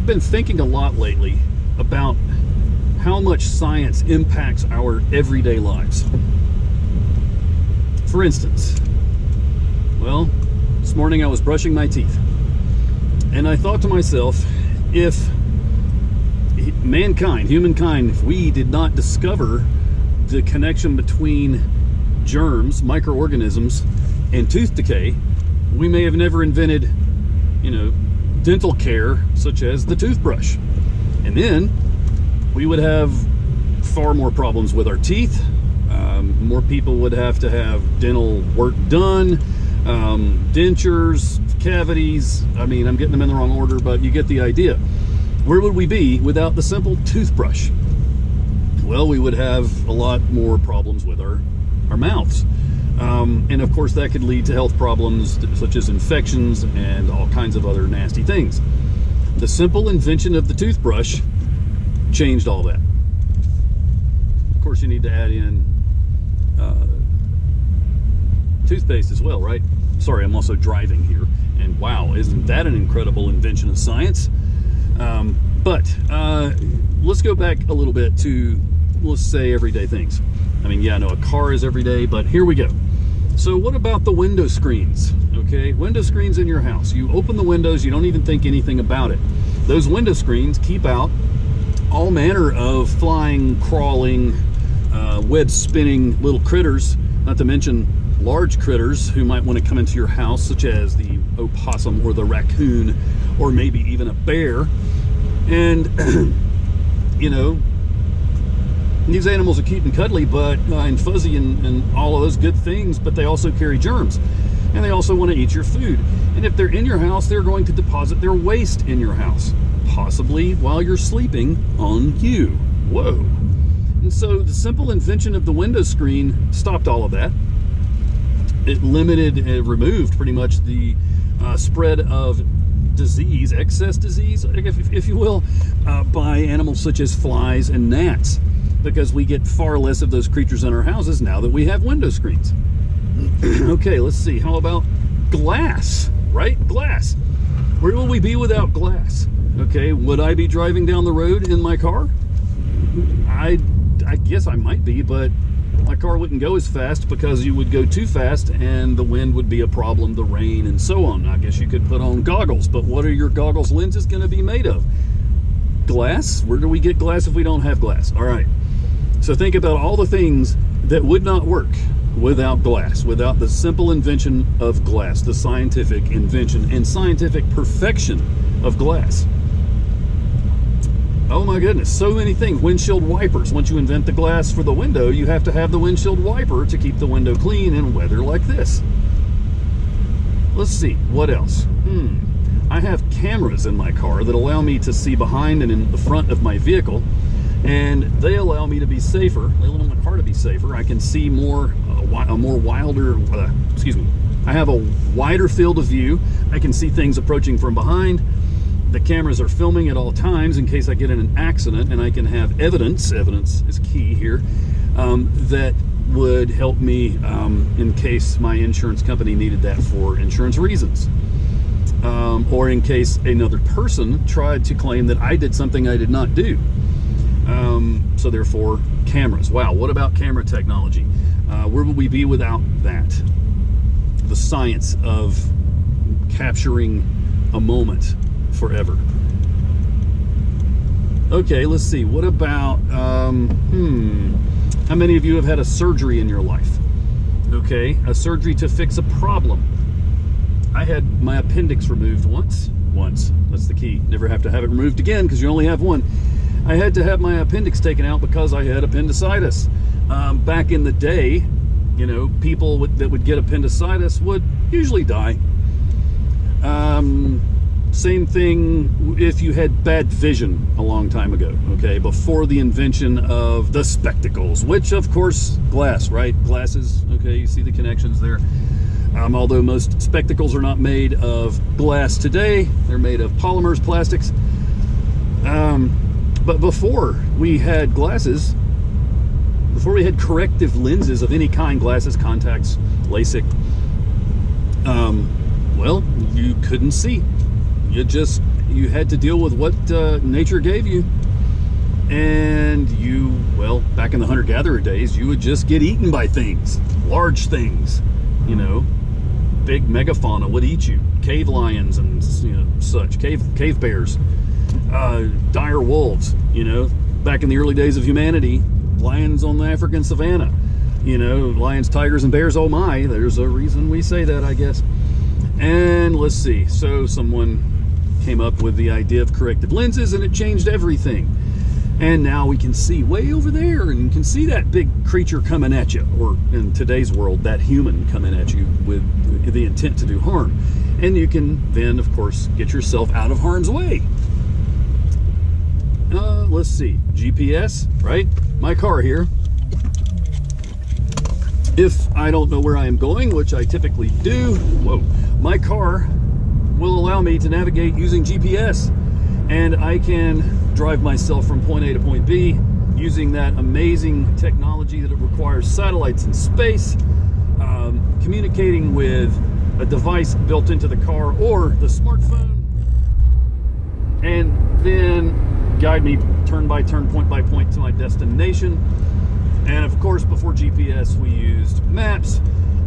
I've been thinking a lot lately about how much science impacts our everyday lives. For instance, well, this morning I was brushing my teeth, and I thought to myself, if humankind, if we did not discover the connection between germs, microorganisms, and tooth decay, we may have never invented, dental care such as the toothbrush. And then we would have far more problems with our teeth. More people would have to have dental work done, dentures, cavities. I mean, I'm getting them in the wrong order, but you get the idea. Where would we be without the simple toothbrush? Well, we would have a lot more problems with our mouths. And of course, that could lead to health problems such as infections and all kinds of other nasty things. The simple invention of the toothbrush changed all that. Of course, you need to add in toothpaste as well, right? Sorry, I'm also driving here. And wow, isn't that an incredible invention of science? But let's go back a little bit to, let's say, everyday things. I mean, yeah, I know a car is everyday, but here we go. So what about the window screens? Okay, window screens in your house. You open the windows, you don't even think anything about it. Those window screens keep out all manner of flying, crawling, web spinning little critters, not to mention large critters who might want to come into your house, such as the opossum or the raccoon, or maybe even a bear. And these animals are cute and cuddly, but and fuzzy and all of those good things, but they also carry germs, and they also want to eat your food. And if they're in your house, they're going to deposit their waste in your house, possibly while you're sleeping on you. Whoa. And so the simple invention of the window screen stopped all of that. It removed pretty much the spread of disease, excess disease, if you will, by animals such as flies and gnats, because we get far less of those creatures in our houses now that we have window screens. Okay, let's see. How about glass, right? Glass. Where will we be without glass? Okay, would I be driving down the road in my car? I guess I might be, but my car wouldn't go as fast because you would go too fast and the wind would be a problem, the rain, and so on. I guess you could put on goggles, but what are your goggles lenses going to be made of? Glass? Where do we get glass if we don't have glass? All right. So think about all the things that would not work without glass, without the simple invention of glass, the scientific invention and scientific perfection of glass. Oh my goodness, so many things. Windshield wipers. Once you invent the glass for the window, you have to have the windshield wiper to keep the window clean in weather like this. Let's see, what else? I have cameras in my car that allow me to see behind and in the front of my vehicle, and they allow me to be safer. They allow my car to be safer. I can see I have a wider field of view. I can see things approaching from behind. The cameras are filming at all times in case I get in an accident, and I can have evidence is key here, that would help me in case my insurance company needed that for insurance reasons. Or in case another person tried to claim that I did something I did not do. So therefore, cameras. Wow, what about camera technology? Where would we be without that? The science of capturing a moment forever. Okay, let's see. What about, how many of you have had a surgery in your life? Okay, a surgery to fix a problem. I had my appendix removed once. That's the key. Never have to have it removed again because you only have one. I had to have my appendix taken out because I had appendicitis. Back in the day, people that would get appendicitis would usually die. Same thing if you had bad vision a long time ago, okay, before the invention of the spectacles, which of course, glass, right? Glasses, okay, you see the connections there. Although most spectacles are not made of glass today, they're made of polymers, plastics. But before we had glasses, before we had corrective lenses of any kind, glasses, contacts, LASIK, well, you couldn't see. You just, you had to deal with what nature gave you. And you, well, back in the hunter-gatherer days, you would just get eaten by things, large things, you know. Big megafauna would eat you. Cave lions and, you know, such. Cave bears. Dire wolves, you know. Back in the early days of humanity, lions on the African savannah. You know, lions, tigers, and bears, oh my. There's a reason we say that, I guess. And let's see. So someone came up with the idea of corrective lenses, and it changed everything. And now we can see way over there, and you can see that big creature coming at you, or in today's world, that human coming at you with the intent to do harm. And you can then, of course, get yourself out of harm's way. Let's see, GPS, right? My car here. If I don't know where I am going, which I typically do, my car will allow me to navigate using GPS. And I can drive myself from point A to point B using that amazing technology that it requires satellites in space, communicating with a device built into the car or the smartphone, and then guide me turn by turn, point by point to my destination. And of course, before GPS, we used maps,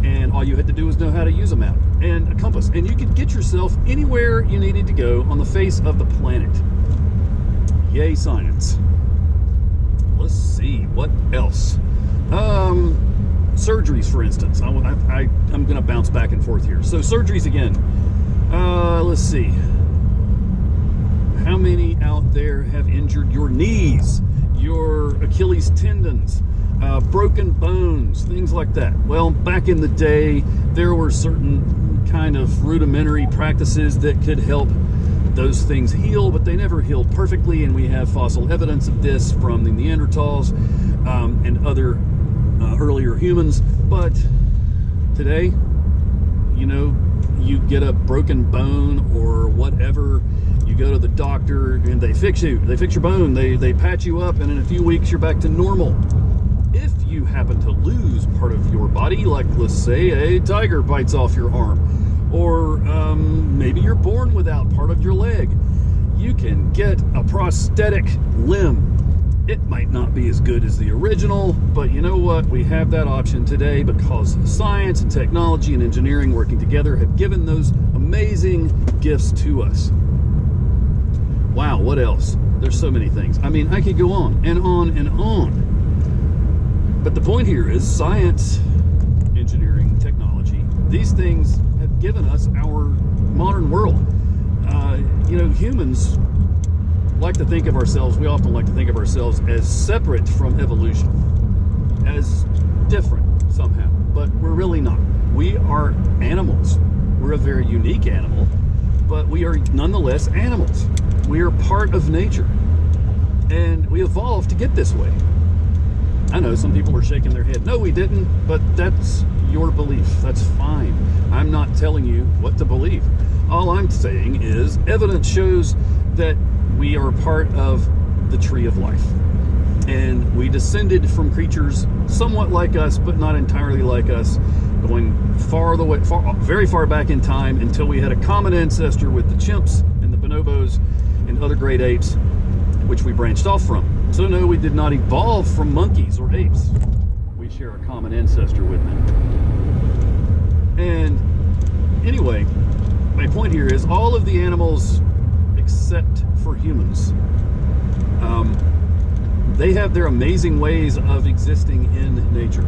and all you had to do was know how to use a map and a compass, and you could get yourself anywhere you needed to go on the face of the planet. Yay, science. Let's see, what else? Surgeries, for instance. I'm going to bounce back and forth here. So surgeries again. Let's see. How many out there have injured your knees, your Achilles tendons, broken bones, things like that? Well, back in the day, there were certain kind of rudimentary practices that could help those things heal, but they never healed perfectly, and we have fossil evidence of this from the Neanderthals and other earlier humans. But today, you know, you get a broken bone or whatever, you go to the doctor and they fix you. They fix your bone, they patch you up, and in a few weeks you're back to normal. If you happen to lose part of your body, like let's say a tiger bites off your arm, or maybe you're born without part of your leg, you can get a prosthetic limb. It might not be as good as the original, but you know what? We have that option today because science and technology and engineering working together have given those amazing gifts to us. Wow, what else? There's so many things. I mean, I could go on and on and on. But the point here is science, engineering, technology, these things have given us our modern world. You know, humans like to think of ourselves, we often like to think of ourselves as separate from evolution, as different somehow, but we're really not. We are animals. We're a very unique animal, but we are nonetheless animals. We are part of nature, and we evolved to get this way. I know some people are shaking their head. No, we didn't, but that's your belief. That's fine. I'm not telling you what to believe. All I'm saying is evidence shows that we are part of the tree of life. And we descended from creatures somewhat like us, but not entirely like us, going very far back in time until we had a common ancestor with the chimps and the bonobos and other great apes, which we branched off from. So no, we did not evolve from monkeys or apes. We share a common ancestor with them. And anyway, my point here is all of the animals except for humans, they have their amazing ways of existing in nature.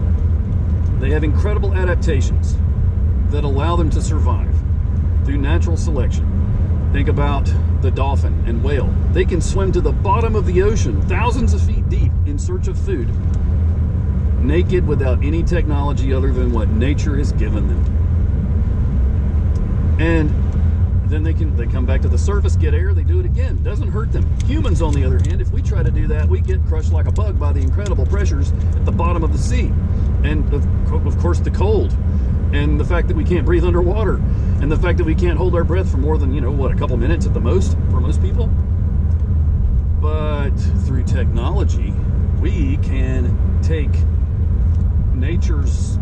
They have incredible adaptations that allow them to survive through natural selection. Think about the dolphin and whale. They can swim to the bottom of the ocean, thousands of feet deep, in search of food, naked, without any technology other than what nature has given them. And then they come back to the surface, get air, they do it again. Doesn't hurt them. Humans, on the other hand, if we try to do that, we get crushed like a bug by the incredible pressures at the bottom of the sea. And of course the cold, and the fact that we can't breathe underwater, and the fact that we can't hold our breath for more than, a couple minutes at the most for most people. But through technology, we can take nature's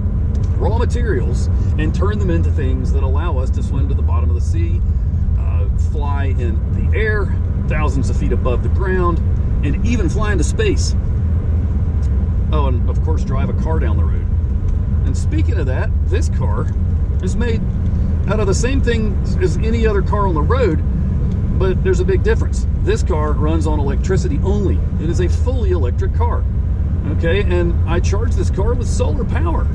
raw materials and turn them into things that allow us to swim to the bottom of the sea, fly in the air, thousands of feet above the ground, and even fly into space. Oh, and of course drive a car down the road. And speaking of that, this car is made out of the same thing as any other car on the road, but there's a big difference. This car runs on electricity only. It is a fully electric car. Okay, and I charge this car with solar power.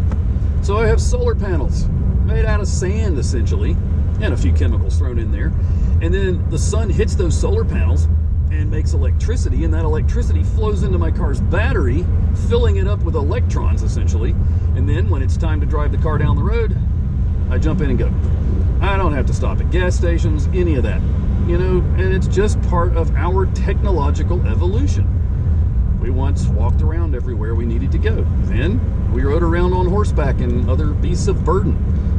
So I have solar panels made out of sand, essentially, and a few chemicals thrown in there. And then the sun hits those solar panels and makes electricity, and that electricity flows into my car's battery, filling it up with electrons, essentially. And then when it's time to drive the car down the road, I jump in and go. I don't have to stop at gas stations, any of that. You know, and it's just part of our technological evolution. We once walked around everywhere we needed to go. Then we rode around on horseback and other beasts of burden.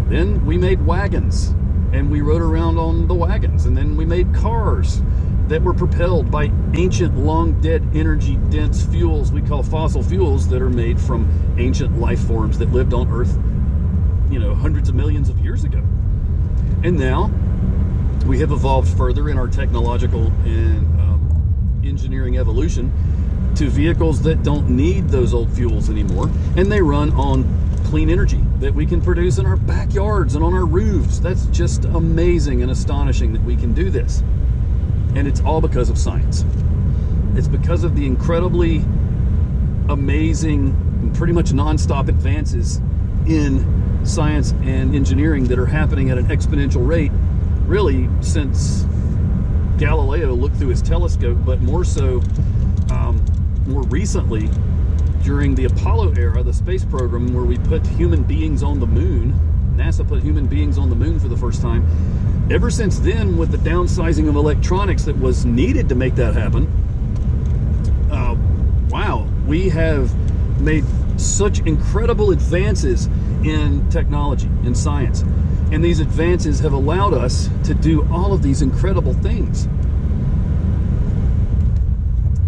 Then we made wagons, and we rode around on the wagons. And then we made cars that were propelled by ancient, long-dead, energy-dense fuels we call fossil fuels that are made from ancient life forms that lived on Earth, you know, hundreds of millions of years ago. And now we have evolved further in our technological and engineering evolution to vehicles that don't need those old fuels anymore, and they run on clean energy that we can produce in our backyards and on our roofs. That's just amazing and astonishing that we can do this. And it's all because of science. It's because of the incredibly amazing and pretty much nonstop advances in science and engineering that are happening at an exponential rate, really since Galileo looked through his telescope, but more so more recently during the Apollo era, the space program, where we put human beings on the moon. NASA put human beings on the moon for the first time. Ever since then, with the downsizing of electronics that was needed to make that happen, wow, we have made such incredible advances in technology and science. And these advances have allowed us to do all of these incredible things.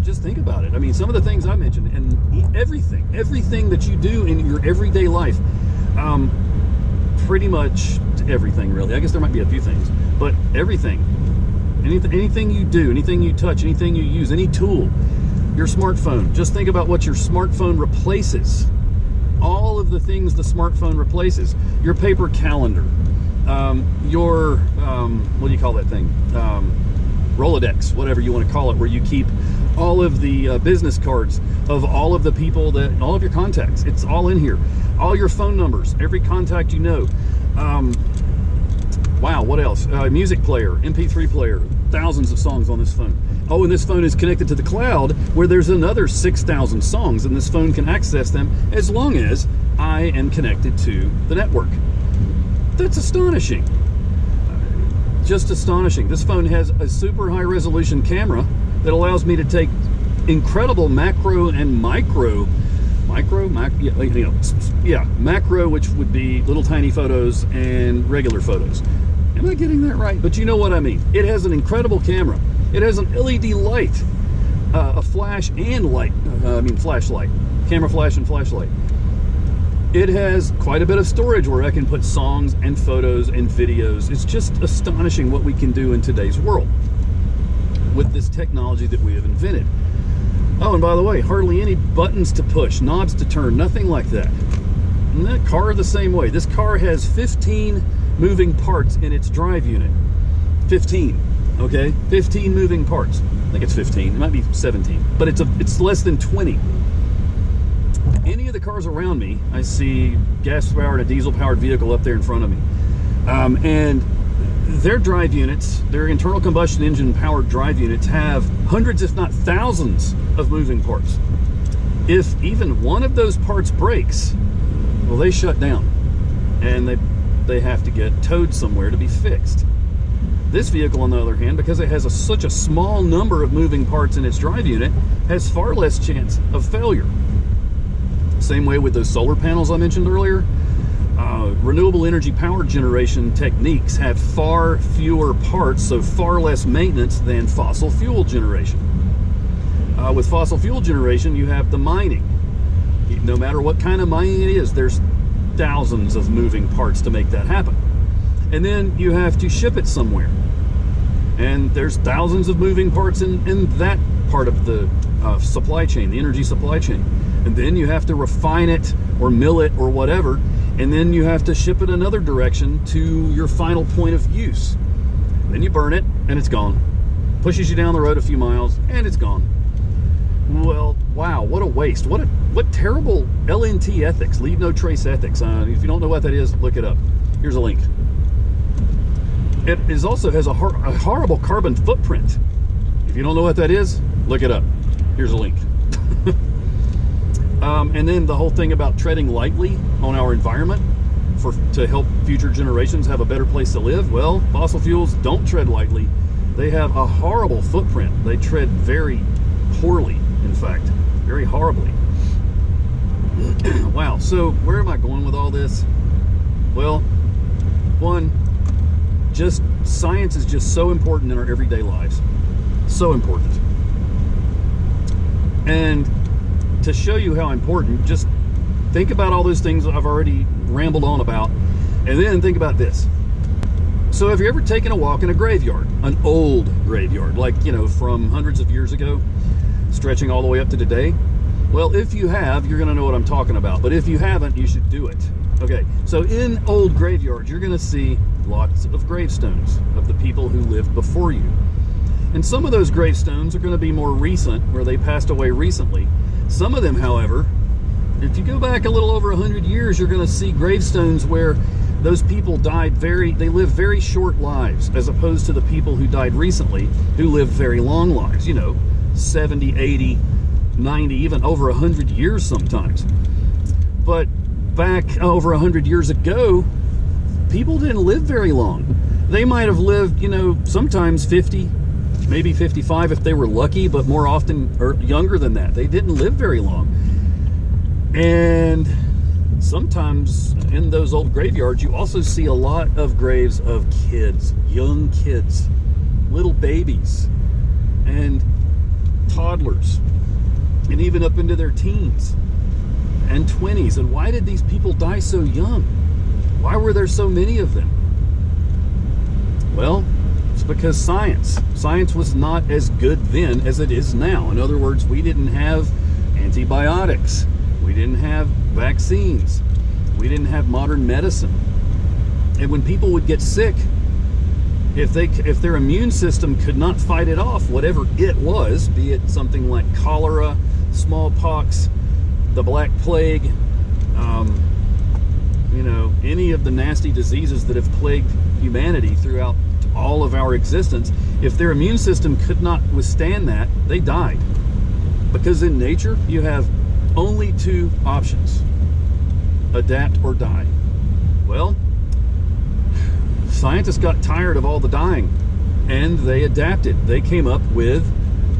Just think about it. I mean, some of the things I mentioned, and everything that you do in your everyday life, pretty much everything, really. I guess there might be a few things, but everything, anything you do, anything you touch, anything you use, any tool, your smartphone. Just think about what your smartphone replaces. All of the things the smartphone replaces. Your paper calendar, your what do you call that thing? Rolodex, whatever you want to call it, where you keep all of the business cards of all of the people all of your contacts. It's all in here. All your phone numbers, every contact you know. Wow, what else? Music player, MP3 player, thousands of songs on this phone. Oh, and this phone is connected to the cloud, where there's another 6,000 songs, and this phone can access them as long as I am connected to the network. That's astonishing. Just astonishing. This phone has a super high resolution camera that allows me to take incredible macro and macro, which would be little tiny photos and regular photos. Am I getting that right? But you know what I mean. It has an incredible camera. It has an LED light, a flash and light, flashlight, camera flash and flashlight. It has quite a bit of storage where I can put songs and photos and videos. It's just astonishing what we can do in today's world with this technology that we have invented. Oh, and by the way, hardly any buttons to push, knobs to turn, nothing like that. And that car the same way. This car has 15 moving parts in its drive unit. 15, okay? 15 moving parts. I think it's 15. It might be 17, but it's less than 20. Any of the cars around me, I see gas-powered, a diesel-powered vehicle up there in front of me. And their drive units, their internal combustion engine-powered drive units, have hundreds, if not thousands, of moving parts. If even one of those parts breaks, well, they shut down. And they have to get towed somewhere to be fixed. This vehicle, on the other hand, because it has such a small number of moving parts in its drive unit, has far less chance of failure. Same way with those solar panels I mentioned earlier. Renewable energy power generation techniques have far fewer parts, so far less maintenance than fossil fuel generation. With fossil fuel generation, you have the mining. No matter what kind of mining it is, there's thousands of moving parts to make that happen. And then you have to ship it somewhere. And there's thousands of moving parts in that part of the supply chain, the energy supply chain. And then you have to refine it or mill it or whatever, and then you have to ship it another direction to your final point of use. Then you burn it, and it's gone. Pushes you down the road a few miles, and it's gone. Well, wow, what a waste. What terrible LNT ethics, leave no trace ethics. If you don't know what that is, look it up. Here's a link. It also has a horrible carbon footprint. If you don't know what that is, look it up. Here's a link. And then the whole thing about treading lightly on our environment to help future generations have a better place to live. Well, fossil fuels don't tread lightly. They have a horrible footprint. They tread very poorly, in fact, very horribly. Wow, so where am I going with all this? Well, one, just science is just so important in our everyday lives. So important. And to show you how important, just think about all those things I've already rambled on about, and then think about this. So have you ever taken a walk in a graveyard, an old graveyard, like, from hundreds of years ago, stretching all the way up to today? Well, if you have, you're going to know what I'm talking about. But if you haven't, you should do it. Okay, so in old graveyards, you're going to see lots of gravestones of the people who lived before you. And some of those gravestones are going to be more recent, where they passed away recently. Some of them, however, if you go back a little over 100 years, you're going to see gravestones where those people they lived very short lives, as opposed to the people who died recently, who lived very long lives, 70, 80, 90, even over 100 years sometimes. But back over 100 years ago, people didn't live very long. They might have lived, sometimes 50, maybe 55 if they were lucky, but more often or younger than that. They didn't live very long. And sometimes in those old graveyards, you also see a lot of graves of kids, young kids, little babies, and toddlers, and even up into their teens and 20s. And why did these people die so young? Why were there so many of them? Well, it's because science was not as good then as it is now. In other words, we didn't have antibiotics. We didn't have vaccines. We didn't have modern medicine. And when people would get sick, if their immune system could not fight it off, whatever it was, be it something like cholera, smallpox, the Black Plague, any of the nasty diseases that have plagued humanity throughout all of our existence, if their immune system could not withstand that, they died. Because in nature, you have only two options: adapt or die. Well, scientists got tired of all the dying, and they adapted. They came up with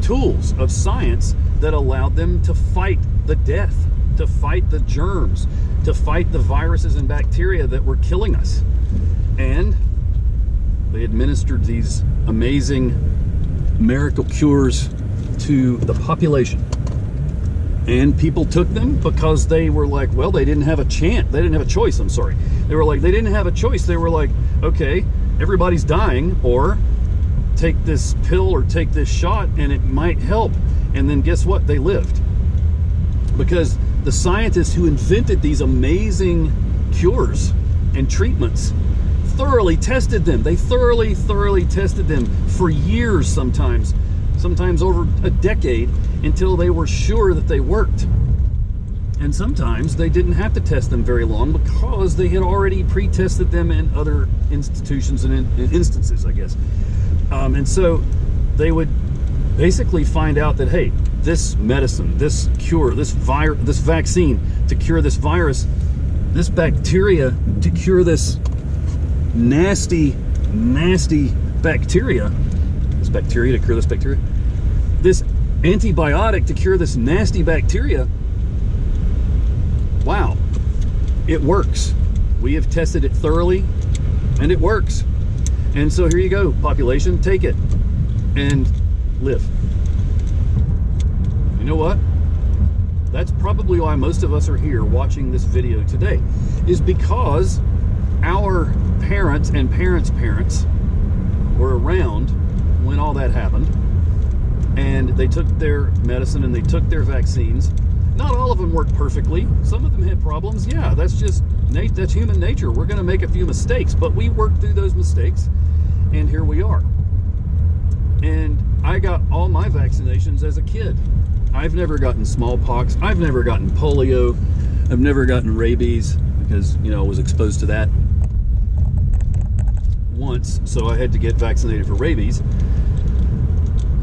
tools of science that allowed them to fight the death, to fight the germs, to fight the viruses and bacteria that were killing us. And they administered these amazing miracle cures to the population. And people took them because they were like, well, they didn't have a chance. They didn't have a choice, I'm sorry. They were like, they didn't have a choice. They were like, okay, everybody's dying, or take this pill or take this shot and it might help. And then guess what? They lived. Because the scientists who invented these amazing cures and treatments thoroughly tested them. They thoroughly tested them for years, sometimes over a decade, until they were sure that they worked. And sometimes they didn't have to test them very long because they had already pre-tested them in other institutions and in instances, I guess. And so they would basically find out that, hey, this medicine, this cure, this vaccine to cure this virus, this bacteria to cure this nasty bacteria, this antibiotic to cure this nasty bacteria, wow, it works. We have tested it thoroughly, and it works. And so here you go, population, take it and live. You know what? That's probably why most of us are here watching this video today, is because our parents and parents' parents were around when all that happened, and they took their medicine and they took their vaccines. Not all of them worked perfectly. Some of them had problems. Yeah, that's just that's human nature. We're going to make a few mistakes, but we worked through those mistakes, and here we are. And I got all my vaccinations as a kid. I've never gotten smallpox. I've never gotten polio. I've never gotten rabies because, I was exposed to that once, so I had to get vaccinated for rabies.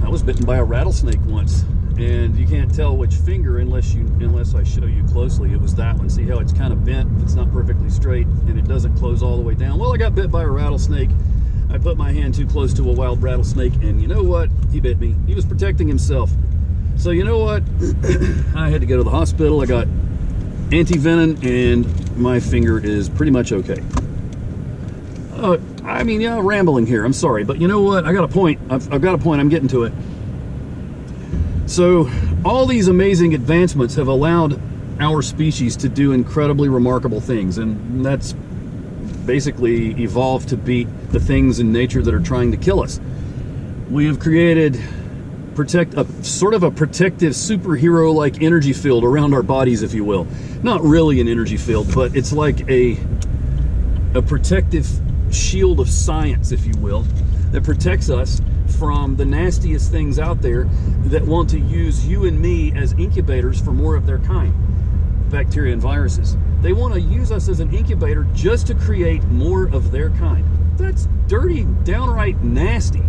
I was bitten by a rattlesnake once, and you can't tell which finger unless I show you closely. It was that one. See how it's kind of bent? It's not perfectly straight, and it doesn't close all the way down. Well, I got bit by a rattlesnake. I put my hand too close to a wild rattlesnake, and you know what? He bit me. He was protecting himself. So you know what? I had to go to the hospital. I got anti-venom, and my finger is pretty much okay. Rambling here. I'm sorry, but you know what? I got a point. I've got a point. I'm getting to it. So all these amazing advancements have allowed our species to do incredibly remarkable things, and that's basically evolved to beat the things in nature that are trying to kill us. We have created a sort of a protective superhero-like energy field around our bodies, if you will. Not really an energy field, but it's like a protective shield of science, if you will, that protects us from the nastiest things out there that want to use you and me as incubators for more of their kind, bacteria and viruses. They want to use us as an incubator just to create more of their kind. That's dirty, downright nasty.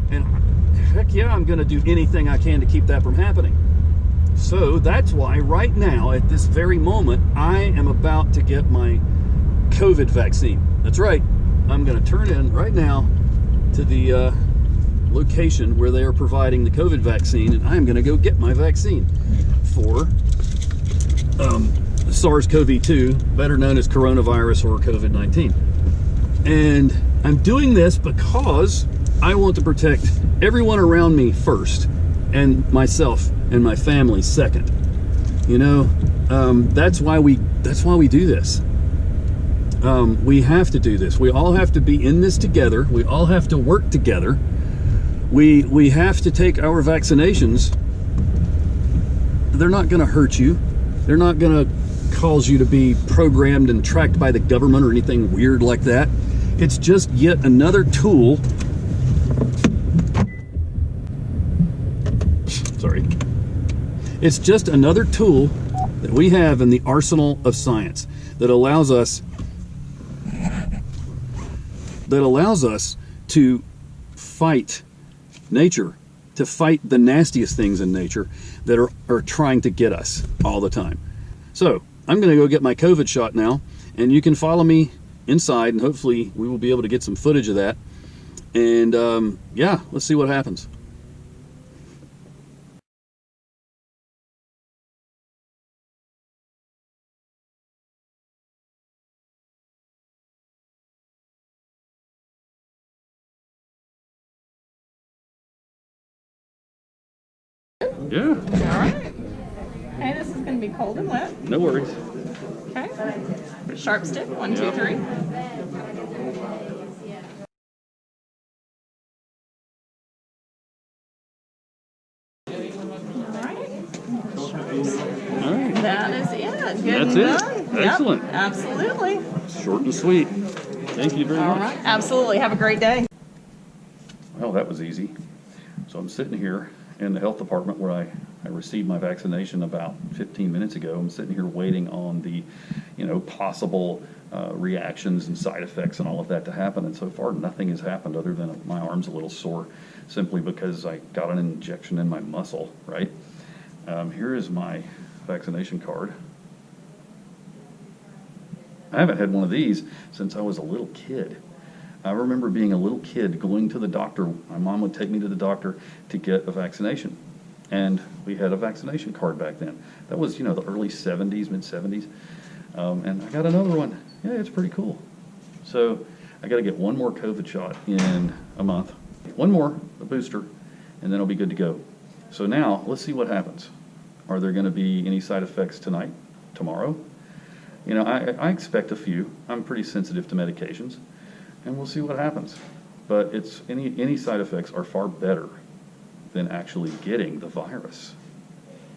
And heck yeah, I'm going to do anything I can to keep that from happening. So that's why right now, at this very moment, I am about to get my COVID vaccine. That's right. I'm going to turn in right now to the location where they are providing the COVID vaccine, and I'm going to go get my vaccine for SARS-CoV-2, better known as coronavirus or COVID-19. And I'm doing this because I want to protect everyone around me first, and myself and my family second. That's why we do this. We have to do this. We all have to be in this together. We all have to work together. We have to take our vaccinations. They're not going to hurt you. They're not going to cause you to be programmed and tracked by the government or anything weird like that. It's just yet another tool. Sorry. It's just another tool that we have in the arsenal of science that allows us to fight nature, to fight the nastiest things in nature that are trying to get us all the time. So I'm going to go get my COVID shot now, and you can follow me inside, and hopefully we will be able to get some footage of that. And yeah, let's see what happens. Yeah. All right. Okay, this is going to be cold and wet. No worries. Okay. Sharp stick. 1, 2, 3. All right. That is it. Good That's and it. done. Excellent. Yep, absolutely. Short and sweet. Thank you very All much. right. Absolutely. Have a great day. Well, that was easy. So I'm sitting here in the health department where I received my vaccination about 15 minutes ago. I'm sitting here waiting on the, possible reactions and side effects and all of that to happen. And so far, nothing has happened other than my arm's a little sore simply because I got an injection in my muscle, right? Here is my vaccination card. I haven't had one of these since I was a little kid. I remember being a little kid going to the doctor. My mom would take me to the doctor to get a vaccination. And we had a vaccination card back then. That was, the early 70s, mid 70s. And I got another one. Yeah, it's pretty cool. So I got to get one more COVID shot in a month. One more, a booster, and then I'll be good to go. So now let's see what happens. Are there going to be any side effects tonight, tomorrow? I expect a few. I'm pretty sensitive to medications, and we'll see what happens. But it's any side effects are far better than actually getting the virus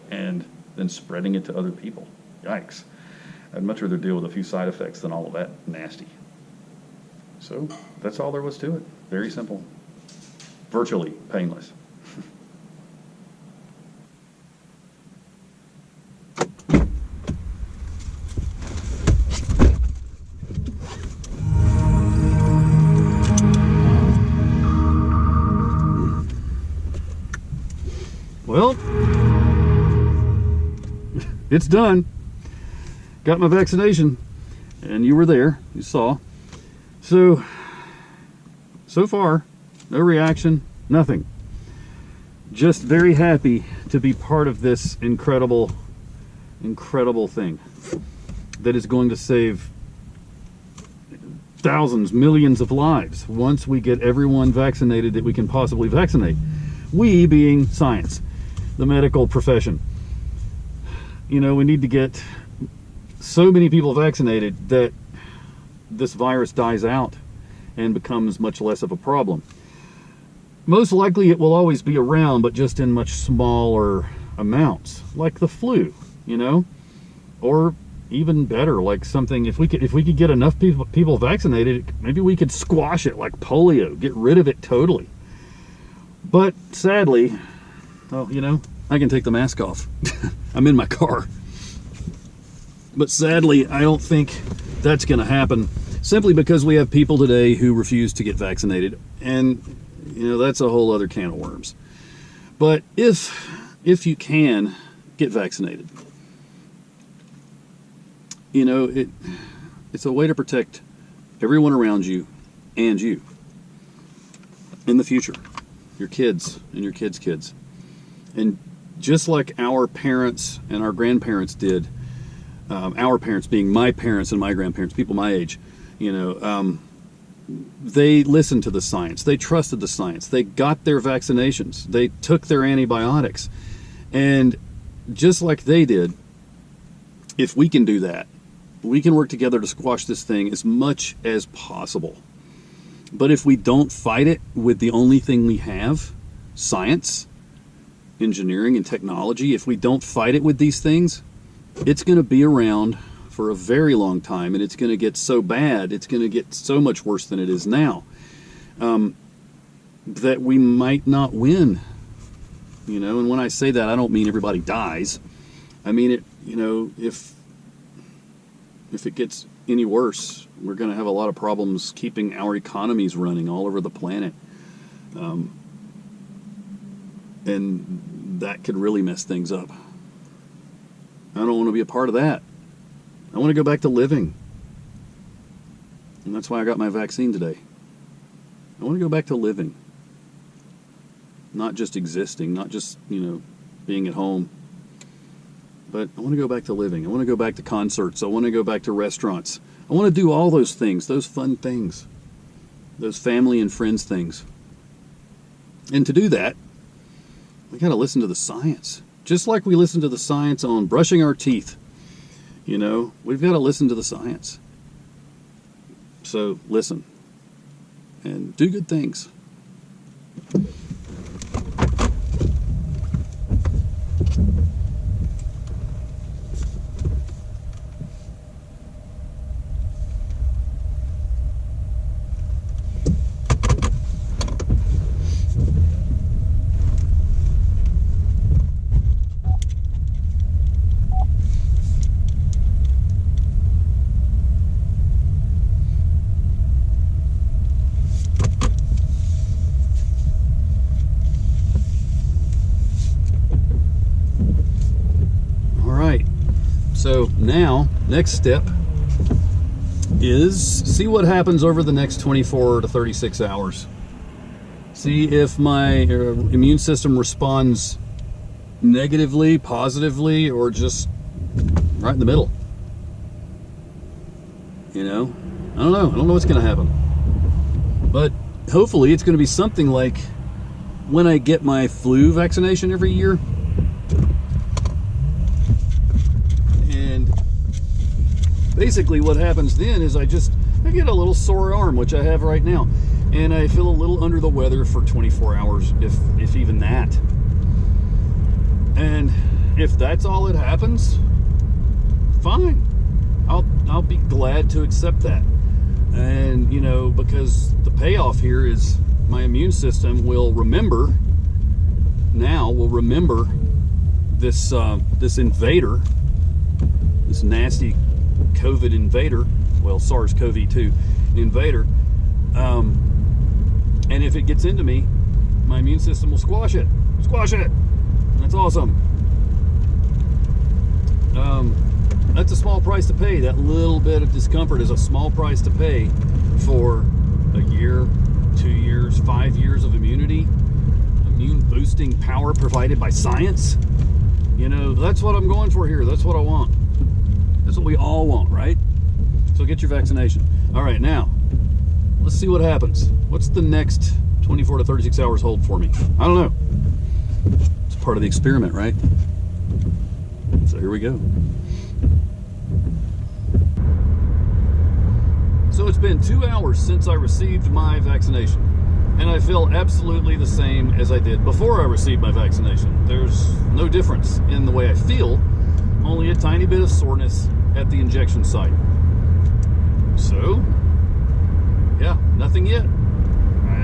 and then spreading it to other people. Yikes. I'd much rather deal with a few side effects than all of that nasty. So that's all there was to it. Very simple. Virtually painless. Well, it's done. Got my vaccination, and you were there, you saw. So far, no reaction, nothing. Just very happy to be part of this incredible, incredible thing that is going to save thousands, millions of lives once we get everyone vaccinated that we can possibly vaccinate. We being science, the medical profession. We need to get so many people vaccinated that this virus dies out and becomes much less of a problem. Most likely it will always be around, but just in much smaller amounts, like the flu, or even better, like something, if we could get enough people vaccinated, maybe we could squash it like polio, get rid of it totally. But sadly, I can take the mask off. I'm in my car. But sadly, I don't think that's going to happen, simply because we have people today who refuse to get vaccinated, and that's a whole other can of worms. But if you can get vaccinated, it's a way to protect everyone around you and you in the future, your kids and your kids' kids. And just like our parents and our grandparents did, our parents being my parents and my grandparents, people my age, they listened to the science. They trusted the science. They got their vaccinations. They took their antibiotics. And just like they did, if we can do that, we can work together to squash this thing as much as possible. But if we don't fight it with the only thing we have, science, engineering, and technology, if we don't fight it with these things, it's going to be around for a very long time, and it's going to get so bad, it's going to get so much worse than it is now, that we might not win. And when I say that, I don't mean everybody dies. I mean it, if it gets any worse, we're going to have a lot of problems keeping our economies running all over the planet. And that could really mess things up. I don't want to be a part of that. I want to go back to living. And that's why I got my vaccine today. I want to go back to living. Not just existing, not just, being at home. But I want to go back to living. I want to go back to concerts. I want to go back to restaurants. I want to do all those things, those fun things, those family and friends things. And to do that, we got to listen to the science. Just like we listen to the science on brushing our teeth. We've got to listen to the science. So listen and do good things. So now, next step is see what happens over the next 24 to 36 hours. See if my immune system responds negatively, positively, or just right in the middle. You know? I don't know. I don't know what's going to happen. But hopefully it's going to be something like when I get my flu vaccination every year. And basically what happens then is I get a little sore arm, which I have right now. And I feel a little under the weather for 24 hours, if even that. And if that's all that happens, fine. I'll be glad to accept that. And, you know, because the payoff here is my immune system will remember this this invader, this nasty COVID invader, well, SARS-CoV-2 invader. And if it gets into me, my immune system will squash it. Squash it! That's awesome. That's a small price to pay. That little bit of discomfort is a small price to pay for a year, 2 years, 5 years of immunity, immune boosting power provided by science. You know, that's what I'm going for here. That's what I want. That's what we all want, right? So get your vaccination. All right, now, let's see what happens. What's the next 24 to 36 hours hold for me? I don't know. It's part of the experiment, right? So here we go. So it's been 2 hours since I received my vaccination, and I feel absolutely the same as I did before I received my vaccination. There's no difference in the way I feel, only a tiny bit of soreness at the injection site. So, yeah, nothing yet.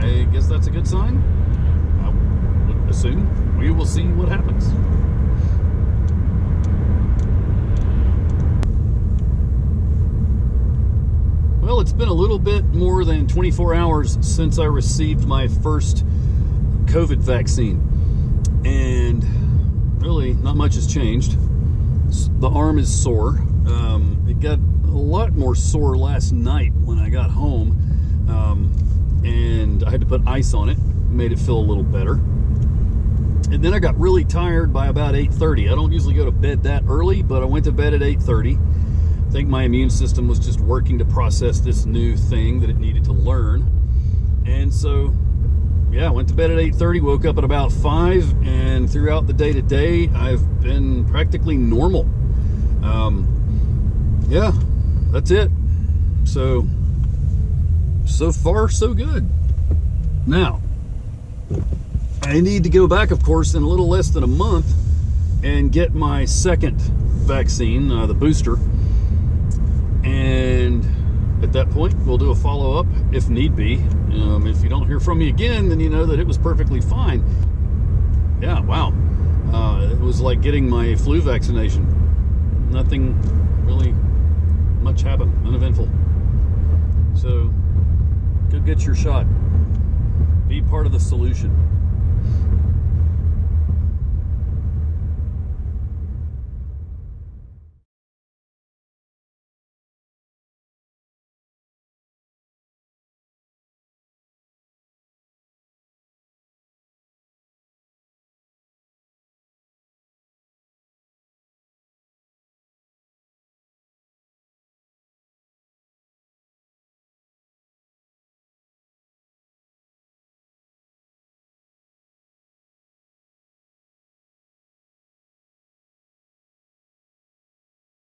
I guess that's a good sign. I would assume we will see what happens. Well, it's been a little bit more than 24 hours since I received my first COVID vaccine. And really, not much has changed. The arm is sore. It got a lot more sore last night when I got home. And I had to put ice on it. Made it feel a little better. And then I got really tired by about 8:30. I don't usually go to bed that early, but I went to bed at 8:30. I think my immune system was just working to process this new thing that it needed to learn. And so, yeah, I went to bed at 8:30, woke up at about 5, and throughout the day today, I've been practically normal. Yeah, that's it. So far, so good. Now, I need to go back, of course, in a little less than a month and get my second vaccine, the booster. And at that point, we'll do a follow-up if need be. If you don't hear from me again, then you know that it was perfectly fine. Yeah, wow. It was like getting my flu vaccination. Nothing really much happened. Uneventful. So, go get your shot. Be part of the solution.